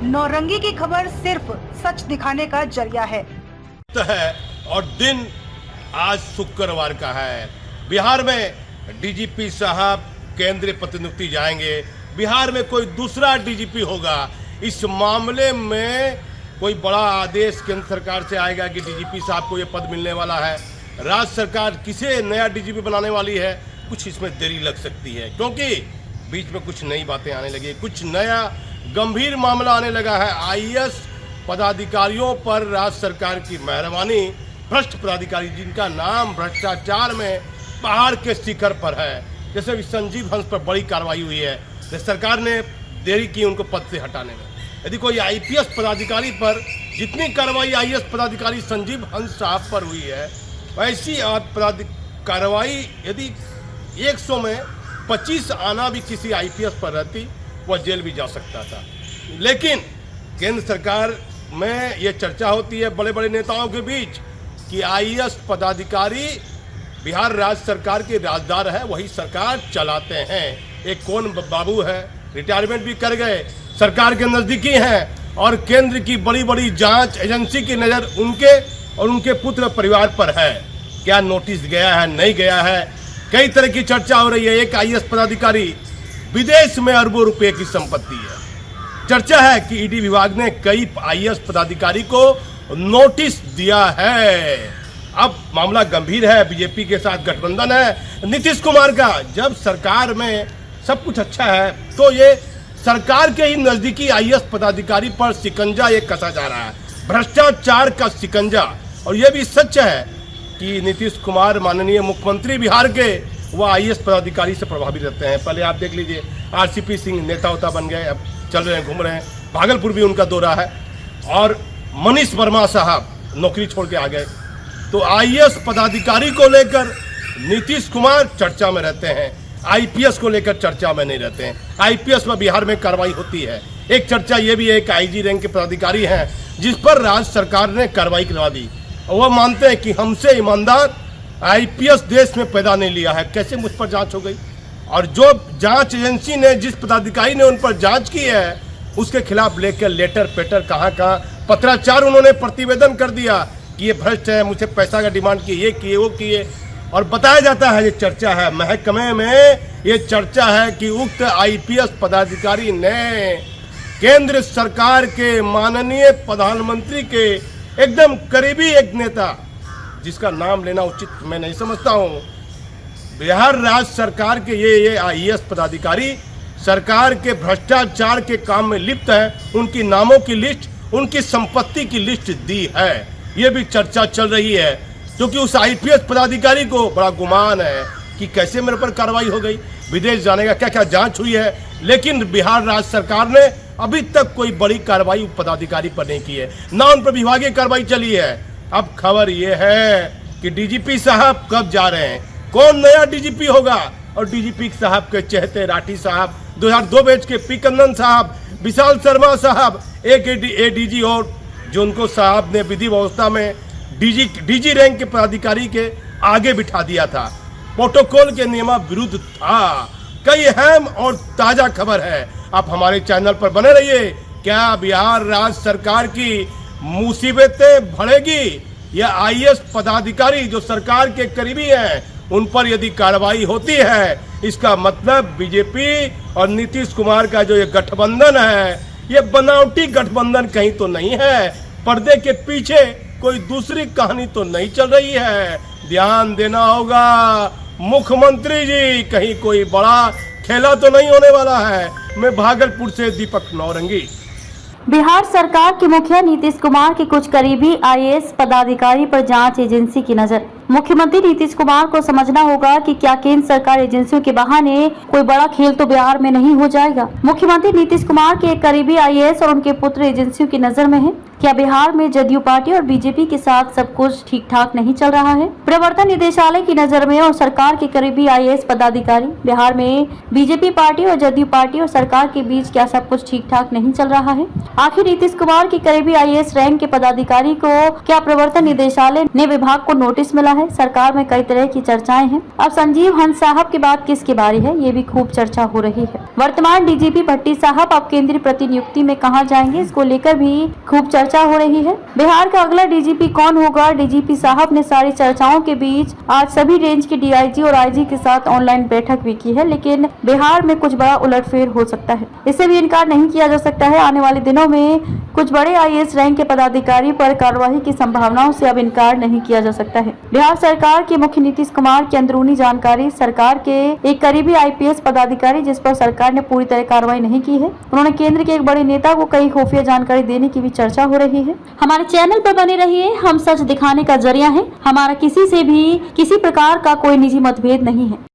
नौरंगी की खबर सिर्फ सच दिखाने का जरिया है और दिन आज शुक्रवार का है। बिहार में डीजीपी साहब केंद्रीय प्रतिनियुक्ति जाएंगे। बिहार में कोई दूसरा डीजीपी होगा। इस मामले में कोई बड़ा आदेश केंद्र सरकार से आएगा कि डीजीपी साहब को ये पद मिलने वाला है। राज्य सरकार किसे नया डीजीपी बनाने वाली है, कुछ इसमें देरी लग सकती है, क्योंकि बीच में कुछ नई बातें आने लगी, कुछ नया गंभीर मामला आने लगा है। आईएएस पदाधिकारियों पर राज्य सरकार की मेहरबानी, भ्रष्ट पदाधिकारी जिनका नाम भ्रष्टाचार में पहाड़ के शिखर पर है, जैसे संजीव हंस पर बड़ी कार्रवाई हुई है, सरकार ने देरी की उनको पद से हटाने में। यदि कोई आईपीएस पदाधिकारी पर जितनी कार्रवाई आईएएस पदाधिकारी संजीव हंस साहब पर हुई है, वैसी कार्रवाई यदि 100 में 25 आना भी किसी आईपीएस पर रहती, वह जेल भी जा सकता था। लेकिन केंद्र सरकार में ये चर्चा होती है बड़े बड़े नेताओं के बीच कि आईएएस पदाधिकारी बिहार राज्य सरकार के राजदार है, वही सरकार चलाते हैं। एक कौन बाबू है, रिटायरमेंट भी कर गए, सरकार के नज़दीकी हैं और केंद्र की बड़ी बड़ी जांच एजेंसी की नज़र उनके और उनके पुत्र परिवार पर है। क्या नोटिस गया है, नहीं गया है, कई तरह की चर्चा हो रही है। एक आईएएस पदाधिकारी विदेश में अरबों रुपए की संपत्ति है। चर्चा है कि ईडी विभाग ने कई आईएएस पदाधिकारी को नोटिस दिया है। अब मामला गंभीर है, बीजेपी के साथ गठबंधन है नीतीश कुमार का। जब सरकार में सब कुछ अच्छा है तो ये सरकार के ही नजदीकी आईएएस पदाधिकारी पर शिकंजा ये कसा जा रहा है, भ्रष्टाचार का शिकंजा। और ये भी सच है कि नीतीश कुमार माननीय मुख्यमंत्री बिहार के, वह आईएएस पदाधिकारी से प्रभावित रहते हैं। पहले आप देख लीजिए, आरसीपी सिंह नेता होता बन गए, अब चल रहे हैं, घूम रहे हैं, भागलपुर भी उनका दौरा है, और मनीष वर्मा साहब नौकरी छोड़ के आ गए। तो आईएएस पदाधिकारी को लेकर नीतीश कुमार चर्चा में रहते हैं, आईपीएस को लेकर चर्चा में नहीं रहते हैं। आईपीएस में बिहार में कार्रवाई होती है। एक चर्चा ये भी है कि आईजी रैंक के पदाधिकारी हैं जिस पर राज्य सरकार ने कार्रवाई करवा दी, और वह मानते हैं कि हमसे ईमानदार आईपीएस देश में पैदा नहीं लिया है। कैसे मुझ पर जांच हो गई? और जो जांच एजेंसी ने, जिस पदाधिकारी ने उन पर जांच की है, उसके खिलाफ लेकर लेटर पेटर कहाँ पत्राचार उन्होंने प्रतिवेदन कर दिया कि ये भ्रष्ट है, मुझे पैसा का डिमांड किए, ये किए, वो किए। और बताया जाता है, ये चर्चा है महकमे में, ये चर्चा है कि उक्त आईपीएस पदाधिकारी ने केंद्र सरकार के माननीय प्रधानमंत्री के एकदम करीबी एक नेता, जिसका नाम लेना उचित मैं नहीं समझता हूं, बिहार राज्य सरकार के ये आईएएस पदाधिकारी सरकार के भ्रष्टाचार के काम में लिप्त है, उनकी नामों की लिस्ट, उनकी संपत्ति की लिस्ट दी है। ये भी चर्चा चल रही है, क्योंकि उस आईपीएस पदाधिकारी को बड़ा गुमान है कि कैसे मेरे पर कार्रवाई हो गई, विदेश जाने का क्या क्या जांच हुई है। लेकिन बिहार राज्य सरकार ने अभी तक कोई बड़ी कार्रवाई पदाधिकारी पर नहीं की है, ना उन पर विभागीय कार्रवाई चली है। अब खबर ये है कि डीजीपी साहब कब जा रहे हैं, कौन नया डीजीपी होगा, और डीजीपी साहब के चहेते राठी साहब, 2002 बैच के पी कंदन साहब, विशाल शर्मा साहब, एक एडीजी और जो उनको साहब ने विधि व्यवस्था में डीजी रैंक के पदाधिकारी के आगे बिठा दिया था, प्रोटोकॉल के नियम विरुद्ध था। कई अहम और ताजा खबर है, आप हमारे चैनल पर बने रहिए। क्या बिहार राज्य सरकार की मुसीबतें बढ़ेगी? या आईएएस पदाधिकारी जो सरकार के करीबी हैं, उन पर यदि कार्रवाई होती है, इसका मतलब बीजेपी और नीतीश कुमार का जो ये गठबंधन है, ये बनावटी गठबंधन कहीं तो नहीं है, पर्दे के पीछे कोई दूसरी कहानी तो नहीं चल रही है। ध्यान देना होगा मुख्यमंत्री जी, कहीं कोई बड़ा खेला तो नहीं होने वाला है। मैं भागलपुर से दीपक नौरंगी। बिहार सरकार के मुखिया नीतीश कुमार के कुछ करीबी आईएएस पदाधिकारी पर जांच एजेंसी की नजर। मुख्यमंत्री नीतीश कुमार को समझना होगा कि क्या केंद्र सरकार एजेंसियों के बहाने कोई बड़ा खेल तो बिहार में नहीं हो जाएगा। मुख्यमंत्री नीतीश कुमार के एक करीबी आईएएस और उनके पुत्र एजेंसियों की नजर में है। क्या बिहार में जदयू पार्टी और बीजेपी के साथ सब कुछ ठीक ठाक नहीं चल रहा है? प्रवर्तन निदेशालय की नजर में और सरकार के करीबी IAS पदाधिकारी, बिहार में बीजेपी पार्टी और जदयू पार्टी और सरकार के बीच क्या सब कुछ ठीक ठाक नहीं चल रहा है? आखिर नीतीश कुमार के करीबी IAS रैंक के पदाधिकारी को क्या प्रवर्तन निदेशालय ने विभाग को नोटिस मिला है? सरकार में कई तरह की चर्चाएं हैं। अब संजीव हंस साहब की बात किसकी बारी है, ये भी खूब चर्चा हो रही है। वर्तमान DGP भट्टी साहब अब केंद्रीय प्रतिनियुक्ति में कहां जाएंगे, इसको लेकर भी खूब चर्चा हो रही है। बिहार का अगला DGP कौन होगा? DGP साहब ने सारी चर्चाओं के बीच आज सभी रेंज के DIG और IG के साथ ऑनलाइन बैठक भी की है, लेकिन बिहार में कुछ बड़ा उलटफेर हो सकता है, इससे भी इनकार नहीं किया जा सकता है। आने वाले दिनों में कुछ बड़े IAS रैंक के पदाधिकारी पर कार्रवाई की संभावनाओं से अब इनकार नहीं किया जा सकता है। बिहार सरकार के मुख्य नीतीश कुमार की अंदरूनी जानकारी, सरकार के एक करीबी IPS पदाधिकारी जिस पर सरकार ने पूरी तरह कार्रवाई नहीं की है, उन्होंने केंद्र के एक बड़े नेता को कई खुफिया जानकारी देने की भी चर्चा हो रही है। हमारे चैनल पर बने रहिए, हम सच दिखाने का जरिया है। हमारा किसी से भी किसी प्रकार का कोई निजी मतभेद नहीं है।